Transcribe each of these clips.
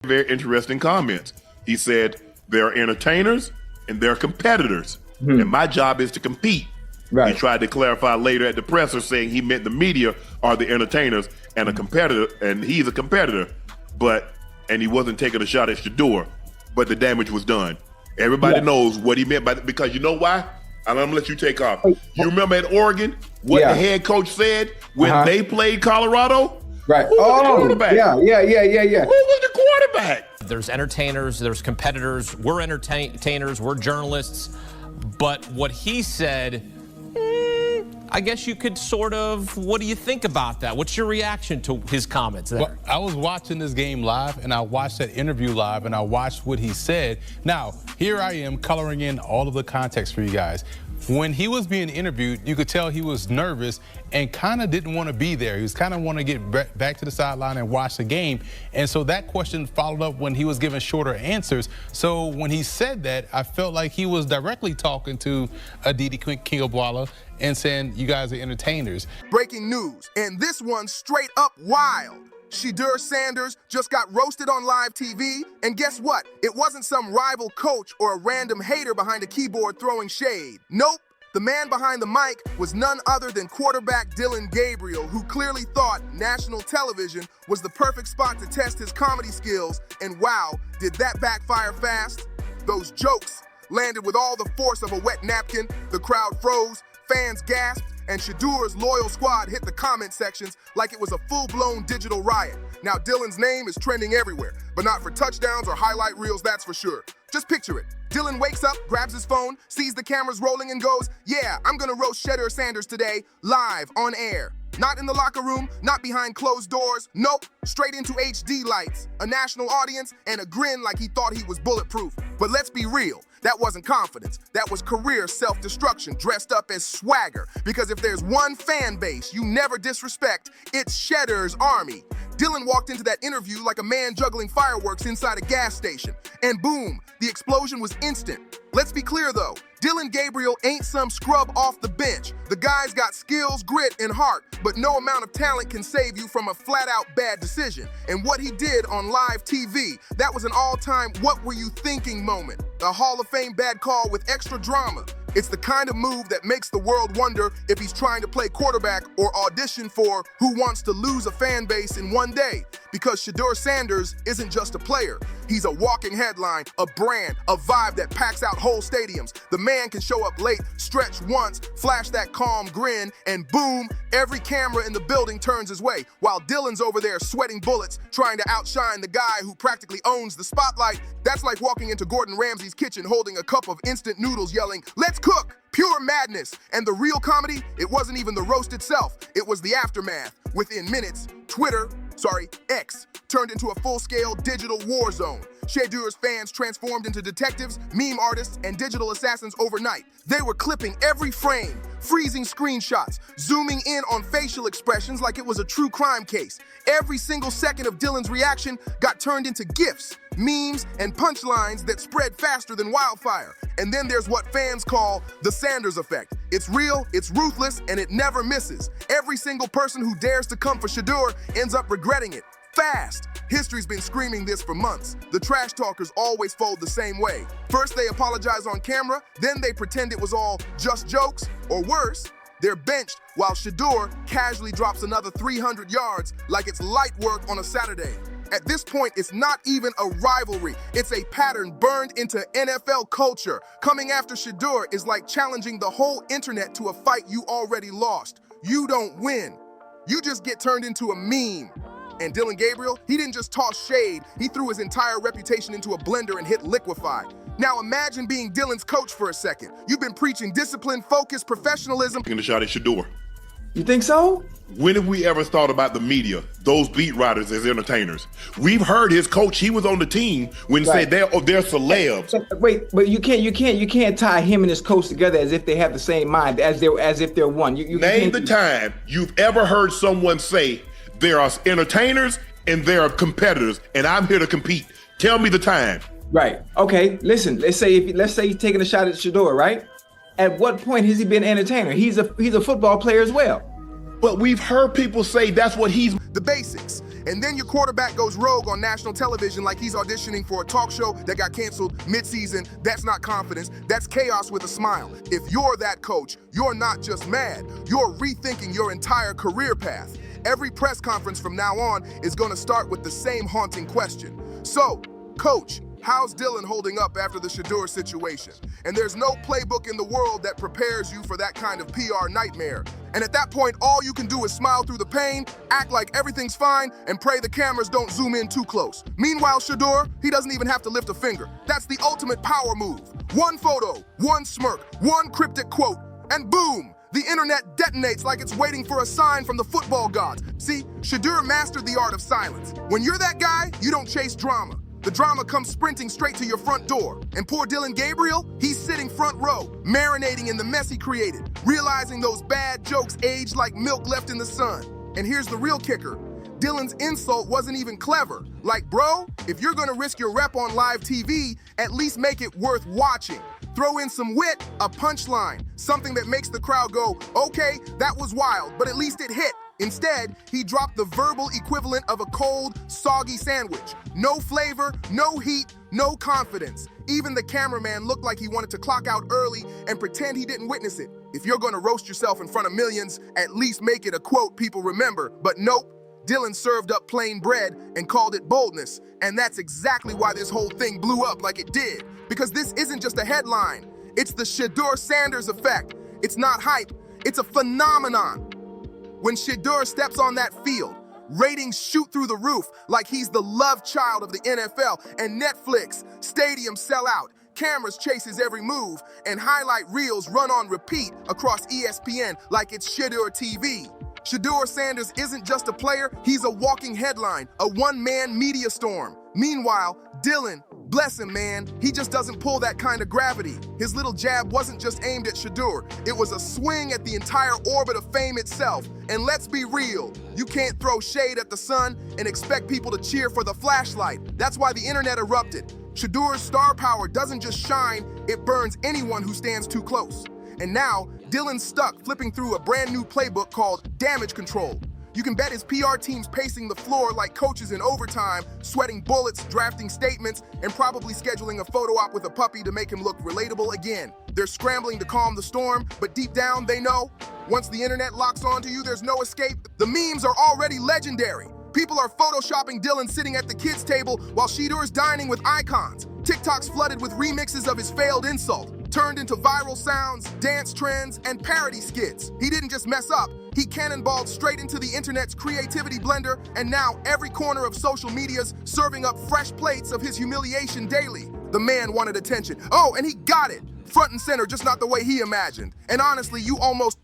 very interesting comments. He said, there are entertainers and there are competitors. And my job is to compete. Right. He tried to clarify later at the presser saying he meant the media are the entertainers and a competitor, and he's a competitor, and he wasn't taking a shot at Shedeur, but the damage was done. Everybody knows what he meant by that, because you know why? I'm gonna let you take off. You remember at Oregon what the head coach said when they played Colorado? Right. Who was the quarterback? Yeah. Who was the quarterback? There's entertainers, there's competitors, we're entertainers, we're journalists. But what he said, I guess you could sort of, what do you think about that? What's your reaction to his comments there? Well, I was watching this game live, and I watched that interview live, and I watched what he said. Now, here I am coloring in all of the context for you guys. When he was being interviewed, you could tell he was nervous and kind of didn't want to be there. He was kind of want to get back to the sideline and watch the game. And so that question followed up when he was given shorter answers. So when he said that, I felt like he was directly talking to Aditi Kingobwala and saying, you guys are entertainers. Breaking news, and this one's straight up wild. Shedeur Sanders just got roasted on live TV, and guess what? It wasn't some rival coach or a random hater behind a keyboard throwing shade. Nope. The man behind the mic was none other than quarterback Dillon Gabriel, who clearly thought national television was the perfect spot to test his comedy skills, and wow, did that backfire fast? Those jokes landed with all the force of a wet napkin, the crowd froze, fans gasped, and Shedeur's loyal squad hit the comment sections like it was a full-blown digital riot. Now Dillon's name is trending everywhere, but not for touchdowns or highlight reels, that's for sure. Just picture it. Dillon wakes up, grabs his phone, sees the cameras rolling and goes, yeah, I'm gonna roast Shedeur Sanders today, live, on air. Not in the locker room, not behind closed doors, nope, straight into HD lights, a national audience, and a grin like he thought he was bulletproof. But let's be real, that wasn't confidence. That was career self-destruction dressed up as swagger. Because if there's one fan base you never disrespect, it's Shedeur's army. Dillon walked into that interview like a man juggling fireworks inside a gas station. And boom, the explosion was instant. Let's be clear though, Dillon Gabriel ain't some scrub off the bench. The guy's got skills, grit, and heart, but no amount of talent can save you from a flat-out bad decision. And what he did on live TV, that was an all-time what were you thinking moment. A Hall of Fame bad call with extra drama. It's the kind of move that makes the world wonder if he's trying to play quarterback or audition for Who Wants to Lose a Fan Base in One Day. Because Shedeur Sanders isn't just a player. He's a walking headline, a brand, a vibe that packs out whole stadiums. The man can show up late, stretch once, flash that calm grin, and boom, every camera in the building turns his way, while Dillon's over there sweating bullets, trying to outshine the guy who practically owns the spotlight. That's like walking into Gordon Ramsay's kitchen holding a cup of instant noodles yelling, "Let's cook!" Pure madness. And the real comedy, it wasn't even the roast itself, it was the aftermath. Within minutes, X, turned into a full-scale digital war zone. Shedeur's fans transformed into detectives, meme artists, and digital assassins overnight. They were clipping every frame, freezing screenshots, zooming in on facial expressions like it was a true crime case. Every single second of Dillon's reaction got turned into GIFs, memes, and punchlines that spread faster than wildfire. And then there's what fans call the Sanders effect. It's real, it's ruthless, and it never misses. Every single person who dares to come for Shedeur ends up regretting it. Fast. History's been screaming this for months. The trash talkers always fold the same way. First they apologize on camera, then they pretend it was all just jokes, or worse, they're benched while Shedeur casually drops another 300 yards like it's light work on a Saturday. At this point, it's not even a rivalry. It's a pattern burned into NFL culture. Coming after Shedeur is like challenging the whole internet to a fight you already lost. You don't win. You just get turned into a meme. And Dillon Gabriel, he didn't just toss shade, he threw his entire reputation into a blender and hit liquefy. Now imagine being Dillon's coach for a second. You've been preaching discipline, focus, professionalism. Taking a shot at Shedeur. You think so? When have we ever thought about the media, those beat writers as entertainers? We've heard his coach, he was on the team when said they're celebs. Wait, but you can't tie him and his coach together as if they have the same mind, as if they're one. Name the time you've ever heard someone say there are entertainers and there are competitors, and I'm here to compete. Tell me the time. Right. Okay. Listen. Let's say he's taking a shot at Shedeur, right? At what point has he been an entertainer? He's a football player as well. But we've heard people say that's what he's. The basics. And then your quarterback goes rogue on national television like he's auditioning for a talk show that got canceled mid-season. That's not confidence, that's chaos with a smile. If you're that coach, you're not just mad, you're rethinking your entire career path. Every press conference from now on is gonna start with the same haunting question. So, coach, how's Dillon holding up after the Shedeur situation? And there's no playbook in the world that prepares you for that kind of PR nightmare. And at that point, all you can do is smile through the pain, act like everything's fine, and pray the cameras don't zoom in too close. Meanwhile, Shedeur, he doesn't even have to lift a finger. That's the ultimate power move. One photo, one smirk, one cryptic quote, and boom! The internet detonates like it's waiting for a sign from the football gods. See, Shedeur mastered the art of silence. When you're that guy, you don't chase drama. The drama comes sprinting straight to your front door. And poor Dillon Gabriel, he's sitting front row, marinating in the mess he created, realizing those bad jokes aged like milk left in the sun. And here's the real kicker. Dillon's insult wasn't even clever. Like, bro, if you're gonna risk your rep on live TV, at least make it worth watching. Throw in some wit, a punchline, something that makes the crowd go, okay, that was wild, but at least it hit. Instead, he dropped the verbal equivalent of a cold, soggy sandwich. No flavor, no heat, no confidence. Even the cameraman looked like he wanted to clock out early and pretend he didn't witness it. If you're gonna roast yourself in front of millions, at least make it a quote people remember. But nope, Dillon served up plain bread and called it boldness. And that's exactly why this whole thing blew up like it did. Because this isn't just a headline. It's the Shedeur Sanders effect. It's not hype, it's a phenomenon. When Shedeur steps on that field, ratings shoot through the roof like he's the love child of the NFL, and Netflix, stadiums sell out, cameras chase his every move, and highlight reels run on repeat across ESPN like it's Shedeur TV. Shedeur Sanders isn't just a player, he's a walking headline, a one-man media storm. Meanwhile, Dillon, bless him, man, he just doesn't pull that kind of gravity. His little jab wasn't just aimed at Shedeur, it was a swing at the entire orbit of fame itself. And let's be real, you can't throw shade at the sun and expect people to cheer for the flashlight. That's why the internet erupted. Shedeur's star power doesn't just shine, it burns anyone who stands too close. And now, Dillon's stuck flipping through a brand new playbook called Damage Control. You can bet his PR team's pacing the floor like coaches in overtime, sweating bullets, drafting statements, and probably scheduling a photo op with a puppy to make him look relatable again. They're scrambling to calm the storm, but deep down they know, once the internet locks onto you, there's no escape. The memes are already legendary. People are photoshopping Dillon sitting at the kids' table while Shedeur's dining with icons. TikTok's flooded with remixes of his failed insult, turned into viral sounds, dance trends, and parody skits. He didn't just mess up, he cannonballed straight into the internet's creativity blender, and now every corner of social media's serving up fresh plates of his humiliation daily. The man wanted attention. Oh, and he got it. Front and center, just not the way he imagined. And honestly, you almost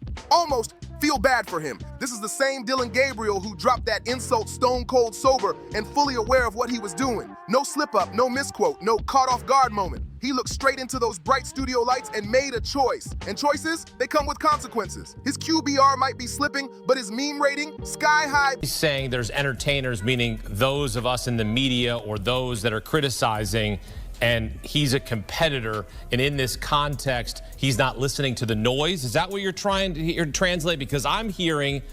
feel bad for him. This is the same Dillon Gabriel who dropped that insult stone cold sober and fully aware of what he was doing. No slip up, no misquote, no caught off guard moment. He looked straight into those bright studio lights and made a choice. And choices, they come with consequences. His QBR might be slipping, but his meme rating, sky high. He's saying there's entertainers, meaning those of us in the media or those that are criticizing, and he's a competitor, and in this context, he's not listening to the noise. Is that what you're trying to translate? Because I'm hearing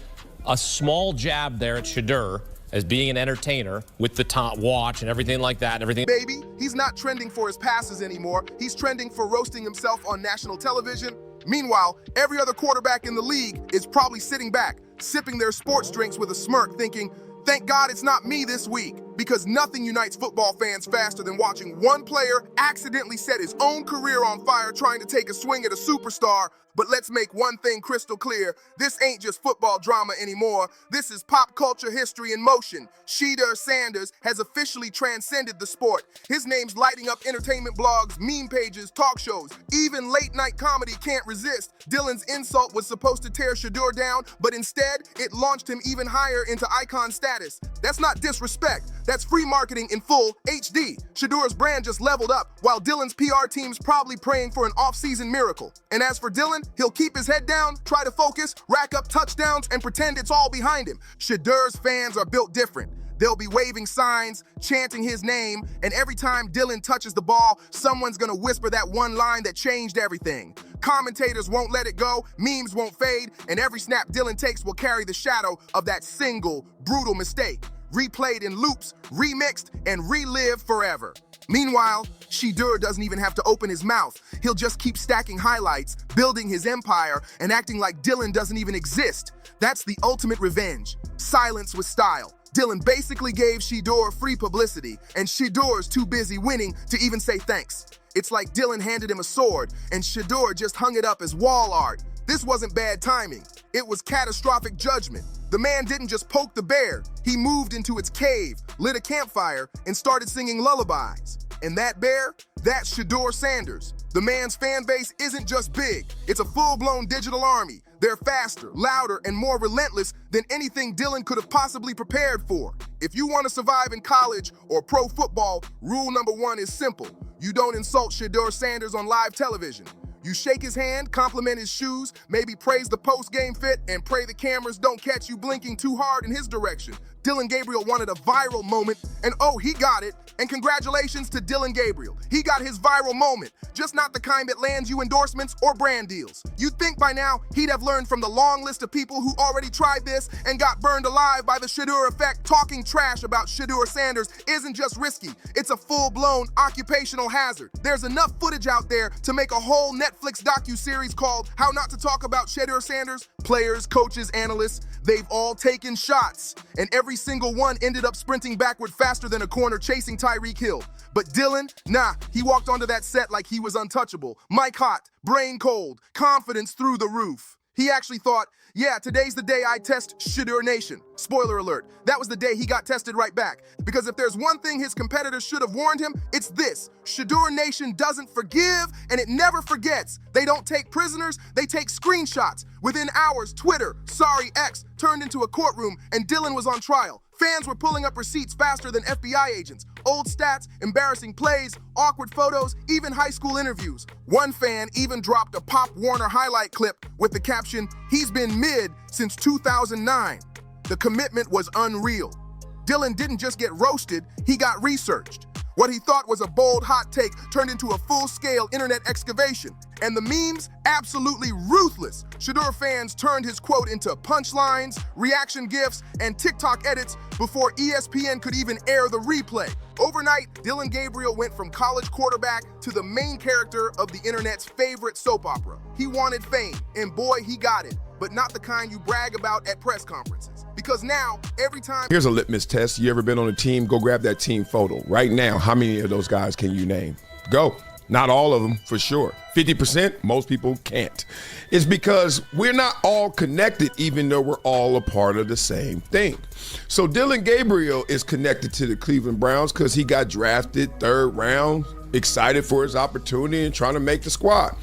a small jab there at Shedeur as being an entertainer with the top watch and everything like that. Baby, he's not trending for his passes anymore. He's trending for roasting himself on national television. Meanwhile, every other quarterback in the league is probably sitting back, sipping their sports drinks with a smirk, thinking, thank God it's not me this week. Because nothing unites football fans faster than watching one player accidentally set his own career on fire trying to take a swing at a superstar. But let's make one thing crystal clear. This ain't just football drama anymore. This is pop culture history in motion. Shedeur Sanders has officially transcended the sport. His name's lighting up entertainment blogs, meme pages, talk shows. Even late night comedy can't resist. Dillon's insult was supposed to tear Shedeur down, but instead, it launched him even higher into icon status. That's not disrespect. That's free marketing in full HD. Shedeur's brand just leveled up, while Dillon's PR team's probably praying for an off-season miracle. And as for Dillon, he'll keep his head down, try to focus, rack up touchdowns, and pretend it's all behind him. Shedeur's fans are built different. They'll be waving signs, chanting his name, and every time Dillon touches the ball, someone's gonna whisper that one line that changed everything. Commentators won't let it go, memes won't fade, and every snap Dillon takes will carry the shadow of that single, brutal mistake. replayed in loops, remixed, and relived forever. Meanwhile, Shedeur doesn't even have to open his mouth. He'll just keep stacking highlights, building his empire, and acting like Dillon doesn't even exist. That's the ultimate revenge. Silence with style. Dillon basically gave Shedeur free publicity, and Shedeur's too busy winning to even say thanks. It's like Dillon handed him a sword, and Shedeur just hung it up as wall art. This wasn't bad timing. It was catastrophic judgment. The man didn't just poke the bear. He moved into its cave, lit a campfire, and started singing lullabies. And that bear? That's Shedeur Sanders. The man's fan base isn't just big. It's a full-blown digital army. They're faster, louder, and more relentless than anything Dillon could have possibly prepared for. If you want to survive in college or pro football, rule number one is simple. You don't insult Shedeur Sanders on live television. You shake his hand, compliment his shoes, maybe praise the post-game fit, and pray the cameras don't catch you blinking too hard in his direction. Dillon Gabriel wanted a viral moment, and oh, he got it. And congratulations to Dillon Gabriel. He got his viral moment, just not the kind that lands you endorsements or brand deals. You'd think by now he'd have learned from the long list of people who already tried this and got burned alive by the Shedeur effect. Talking trash about Shedeur Sanders isn't just risky, it's a full-blown occupational hazard. There's enough footage out there to make a whole Netflix docu-series called How Not to Talk About Shedeur Sanders. Players, coaches, analysts, they've all taken shots, and every single one ended up sprinting backward faster than a corner chasing Tyreek Hill. But Dillon, nah, he walked onto that set like he was untouchable. Mic hot, brain cold, confidence through the roof. He actually thought, yeah, today's the day I test Shedeur Nation. Spoiler alert, that was the day he got tested right back. Because if there's one thing his competitors should have warned him, it's this. Shedeur Nation doesn't forgive, and it never forgets. They don't take prisoners, they take screenshots. Within hours, Twitter, sorry X, turned into a courtroom, and Dillon was on trial. Fans were pulling up receipts faster than FBI agents. Old stats, embarrassing plays, awkward photos, even high school interviews. One fan even dropped a Pop Warner highlight clip with the caption, "He's been mid since 2009. The commitment was unreal. Dillon didn't just get roasted, he got researched. What he thought was a bold hot take turned into a full-scale internet excavation. And the memes, absolutely ruthless. Shedeur fans turned his quote into punchlines, reaction GIFs, and TikTok edits before ESPN could even air the replay. Overnight, Dillon Gabriel went from college quarterback to the main character of the internet's favorite soap opera. He wanted fame, and boy, he got it. But not the kind you brag about at press conferences. Because now, every time... Here's a litmus test. You ever been on a team? Go grab that team photo. Right now, how many of those guys can you name? Go. Not all of them, for sure. 50%, most people can't. It's because we're not all connected, even though we're all a part of the same thing. So Dillon Gabriel is connected to the Cleveland Browns because he got drafted 3rd round, excited for his opportunity and trying to make the squad.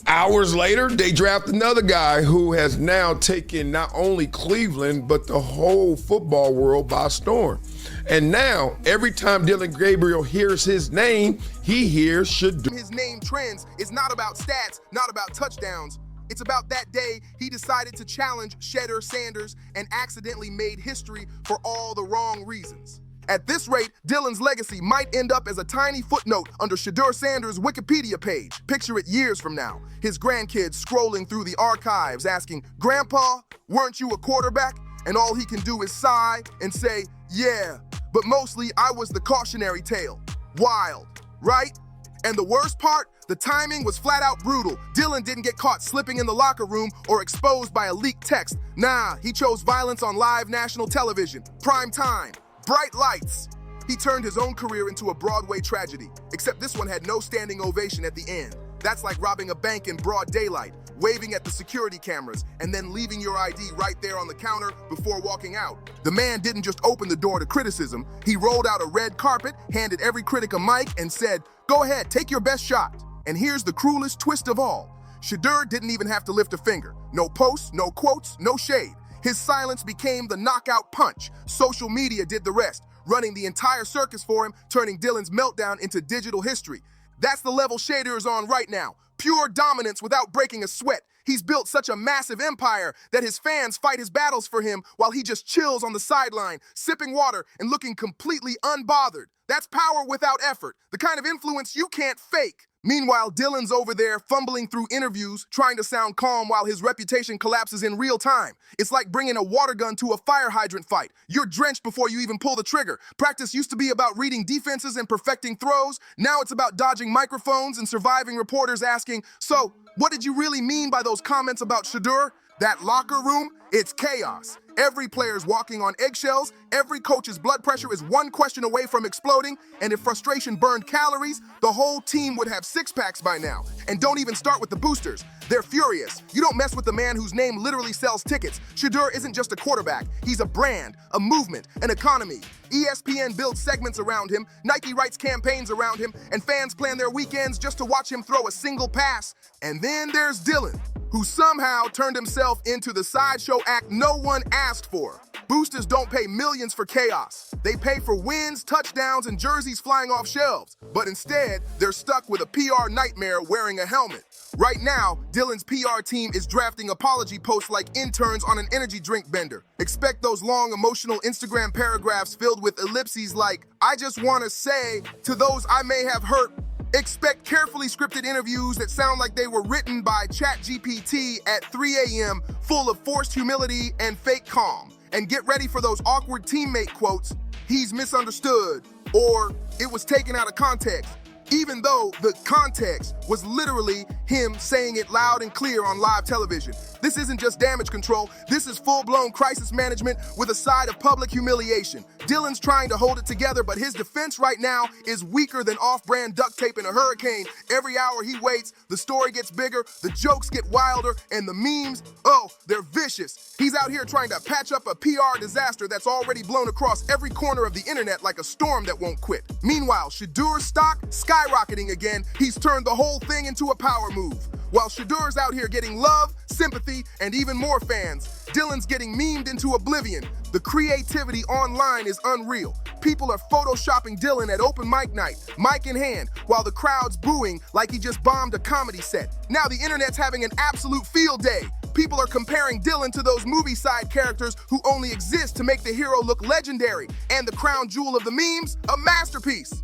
Hours later, they draft another guy who has now taken not only Cleveland, but the whole football world by storm. And now, every time Dillon Gabriel hears his name, he hears Shedeur. His name trends is not about stats, not about touchdowns. It's about that day he decided to challenge Shedeur Sanders and accidentally made history for all the wrong reasons. At this rate, Dillon's legacy might end up as a tiny footnote under Shedeur Sanders' Wikipedia page. Picture it years from now. His grandkids scrolling through the archives asking, "Grandpa, weren't you a quarterback?" And all he can do is sigh and say, "Yeah, but mostly I was the cautionary tale." Wild, right? And the worst part? The timing was flat out brutal. Dillon didn't get caught slipping in the locker room or exposed by a leaked text. Nah, he chose violence on live national television. Prime time. Bright lights. He turned his own career into a Broadway tragedy, except this one had no standing ovation at the end. That's like robbing a bank in broad daylight, waving at the security cameras, and then leaving your ID right there on the counter before walking out. The man didn't just open the door to criticism. He rolled out a red carpet, handed every critic a mic, and said, "Go ahead, take your best shot." And here's the cruelest twist of all. Shedeur didn't even have to lift a finger. No posts, no quotes, no shade. His silence became the knockout punch. Social media did the rest, running the entire circus for him, turning Dillon's meltdown into digital history. That's the level Shedeur is on right now. Pure dominance without breaking a sweat. He's built such a massive empire that his fans fight his battles for him while he just chills on the sideline, sipping water and looking completely unbothered. That's power without effort, the kind of influence you can't fake. Meanwhile, Dillon's over there fumbling through interviews, trying to sound calm while his reputation collapses in real time. It's like bringing a water gun to a fire hydrant fight. You're drenched before you even pull the trigger. Practice used to be about reading defenses and perfecting throws. Now it's about dodging microphones and surviving reporters asking, "So, what did you really mean by those comments about Shedeur?" That locker room, it's chaos. Every player's walking on eggshells, every coach's blood pressure is one question away from exploding, and if frustration burned calories, the whole team would have six-packs by now. And don't even start with the boosters. They're furious. You don't mess with the man whose name literally sells tickets. Shedeur isn't just a quarterback. He's a brand, a movement, an economy. ESPN builds segments around him, Nike writes campaigns around him, and fans plan their weekends just to watch him throw a single pass. And then there's Dillon, who somehow turned himself into the sideshow act no one asked for. Boosters don't pay millions for chaos. They pay for wins, touchdowns, and jerseys flying off shelves. But instead, they're stuck with a PR nightmare wearing a helmet. Right now, Dillon's PR team is drafting apology posts like interns on an energy drink bender. Expect those long, emotional Instagram paragraphs filled with ellipses like, "I just want to say to those I may have hurt." Expect carefully scripted interviews that sound like they were written by ChatGPT at 3 a.m., full of forced humility and fake calm. And get ready for those awkward teammate quotes, "He's misunderstood," or "It was taken out of context," even though the context was literally him saying it loud and clear on live television. This isn't just damage control, this is full-blown crisis management with a side of public humiliation. Dillon's trying to hold it together, but his defense right now is weaker than off-brand duct tape in a hurricane. Every hour he waits, the story gets bigger, the jokes get wilder, and the memes, oh, they're vicious. He's out here trying to patch up a PR disaster that's already blown across every corner of the internet like a storm that won't quit. Meanwhile, Shedeur's stock skyrocketing again. He's turned the whole thing into a power move. While Shedeur's out here getting love, sympathy, and even more fans, Dillon's getting memed into oblivion. The creativity online is unreal. People are photoshopping Dillon at open mic night, mic in hand, while the crowd's booing like he just bombed a comedy set. Now the internet's having an absolute field day. People are comparing Dillon to those movie side characters who only exist to make the hero look legendary. And the crown jewel of the memes, a masterpiece.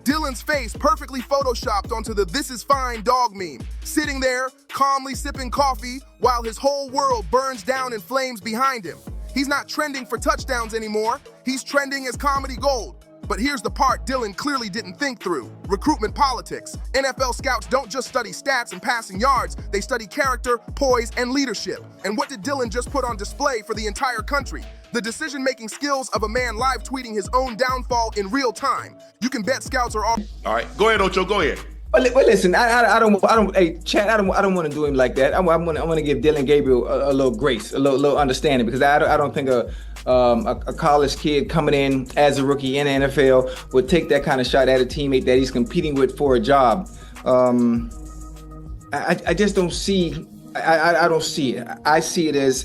Dillon's face perfectly photoshopped onto the "This is fine" dog meme, sitting there, calmly sipping coffee, while his whole world burns down in flames behind him. He's not trending for touchdowns anymore, he's trending as comedy gold. But here's the part Dillon clearly didn't think through: recruitment politics. NFL scouts don't just study stats and passing yards, they study character, poise, and leadership. And what did Dillon just put on display for the entire country? The decision-making skills of a man live tweeting his own downfall in real time. You can bet scouts are all right, go ahead, Ocho, go ahead. Well, listen, I don't. Hey, Chad, I don't want to do him like that. I want to give Dillon Gabriel a little grace, a little understanding, because I don't think a college kid coming in as a rookie in the NFL would take that kind of shot at a teammate that he's competing with for a job. I just don't see. I don't see it. I see it as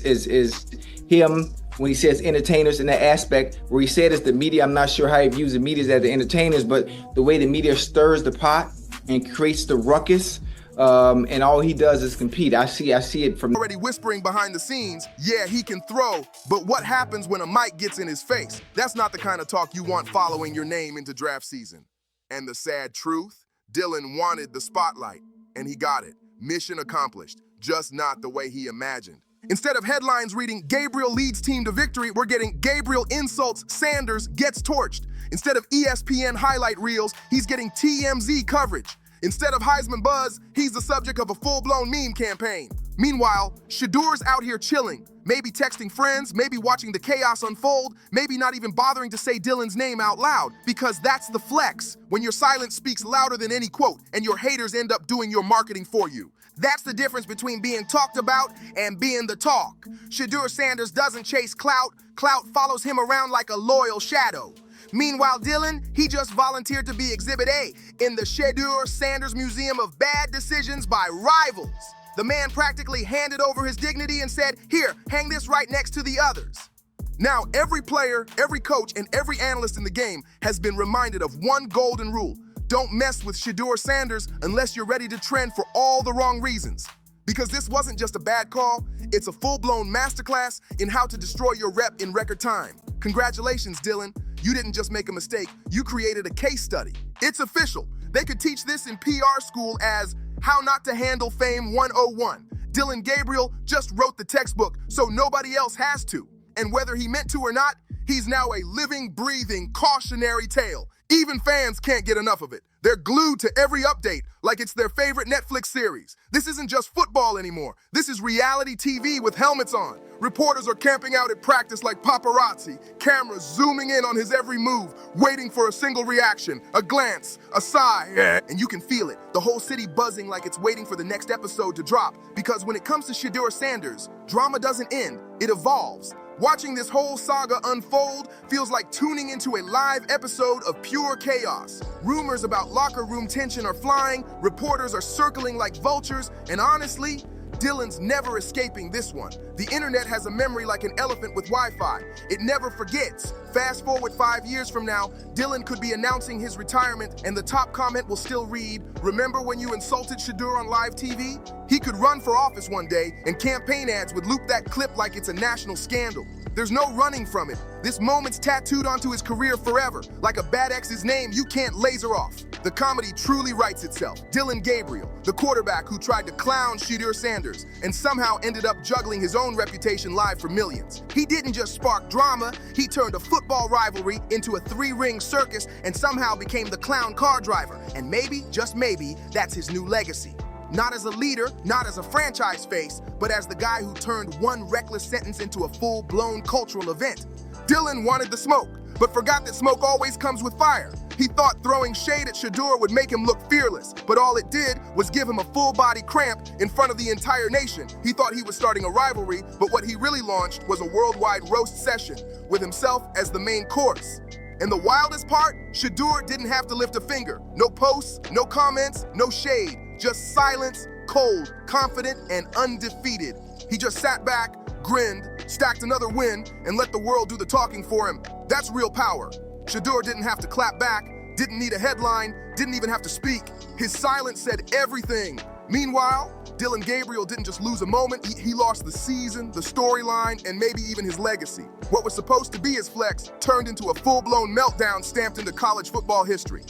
him when he says entertainers in that aspect where he said it's the media. I'm not sure how he views the media as the entertainers, but the way the media stirs the pot and creates the ruckus, and all he does is compete. I see it from already whispering behind the scenes, yeah, he can throw, but what happens when a mic gets in his face? That's not the kind of talk you want following your name into draft season. And the sad truth, Dillon wanted the spotlight, and he got it. Mission accomplished, just not the way he imagined. Instead of headlines reading, "Gabriel leads team to victory," we're getting "Gabriel insults Sanders, gets torched." Instead of ESPN highlight reels, he's getting TMZ coverage. Instead of Heisman buzz, he's the subject of a full-blown meme campaign. Meanwhile, Shedeur's out here chilling, maybe texting friends, maybe watching the chaos unfold, maybe not even bothering to say Dillon's name out loud, because that's the flex, when your silence speaks louder than any quote, and your haters end up doing your marketing for you. That's the difference between being talked about and being the talk. Shedeur Sanders doesn't chase clout. Clout follows him around like a loyal shadow. Meanwhile, Dillon, he just volunteered to be Exhibit A in the Shedeur Sanders Museum of Bad Decisions by Rivals. The man practically handed over his dignity and said, "Here, hang this right next to the others." Now, every player, every coach, and every analyst in the game has been reminded of one golden rule: don't mess with Shedeur Sanders unless you're ready to trend for all the wrong reasons. Because this wasn't just a bad call, it's a full-blown masterclass in how to destroy your rep in record time. Congratulations, Dillon. You didn't just make a mistake, you created a case study. It's official. They could teach this in PR school as How Not to Handle Fame 101. Dillon Gabriel just wrote the textbook, so nobody else has to. And whether he meant to or not, he's now a living, breathing, cautionary tale. Even fans can't get enough of it. They're glued to every update like it's their favorite Netflix series. This isn't just football anymore. This is reality TV with helmets on. Reporters are camping out at practice like paparazzi, cameras zooming in on his every move, waiting for a single reaction, a glance, a sigh, and you can feel it. The whole city buzzing like it's waiting for the next episode to drop. Because when it comes to Shedeur Sanders, drama doesn't end, it evolves. Watching this whole saga unfold feels like tuning into a live episode of pure chaos. Rumors about locker room tension are flying, reporters are circling like vultures, and honestly, Dillon's never escaping this one. The internet has a memory like an elephant with Wi-Fi. It never forgets. Fast forward 5 years from now, Dillon could be announcing his retirement and the top comment will still read, "Remember when you insulted Shedeur on live TV?" He could run for office one day and campaign ads would loop that clip like it's a national scandal. There's no running from it. This moment's tattooed onto his career forever. Like a bad ex's name you can't laser off. The comedy truly writes itself. Dillon Gabriel, the quarterback who tried to clown Shedeur Sanders and somehow ended up juggling his own reputation live for millions. He didn't just spark drama, he turned a football rivalry into a three-ring circus and somehow became the clown car driver. And maybe, just maybe, that's his new legacy. Not as a leader, not as a franchise face, but as the guy who turned one reckless sentence into a full-blown cultural event. Dillon wanted the smoke, but forgot that smoke always comes with fire. He thought throwing shade at Shedeur would make him look fearless, but all it did was give him a full-body cramp in front of the entire nation. He thought he was starting a rivalry, but what he really launched was a worldwide roast session, with himself as the main course. And the wildest part, Shedeur didn't have to lift a finger. No posts, no comments, no shade. Just silence, cold, confident, and undefeated. He just sat back, grinned, stacked another win, and let the world do the talking for him. That's real power. Shedeur didn't have to clap back, didn't need a headline, didn't even have to speak. His silence said everything. Meanwhile, Dillon Gabriel didn't just lose a moment, he lost the season, the storyline, and maybe even his legacy. What was supposed to be his flex turned into a full-blown meltdown stamped into college football history.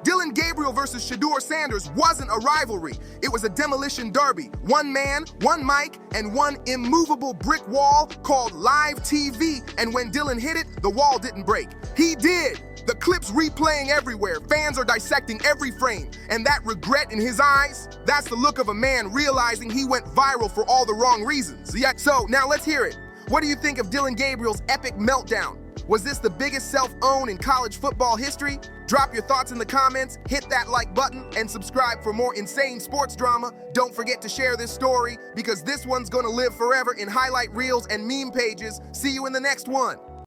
Dillon Gabriel versus Shedeur Sanders wasn't a rivalry. It was a demolition derby. One man, one mic, and one immovable brick wall called live TV. And when Dillon hit it, the wall didn't break. He did. The clips replaying everywhere. Fans are dissecting every frame. And that regret in his eyes, that's the look of a man realizing he went viral for all the wrong reasons. So now let's hear it. What do you think of Dillon Gabriel's epic meltdown? Was this the biggest self-own in college football history? Drop your thoughts in the comments, hit that like button, and subscribe for more insane sports drama. Don't forget to share this story because this one's gonna live forever in highlight reels and meme pages. See you in the next one.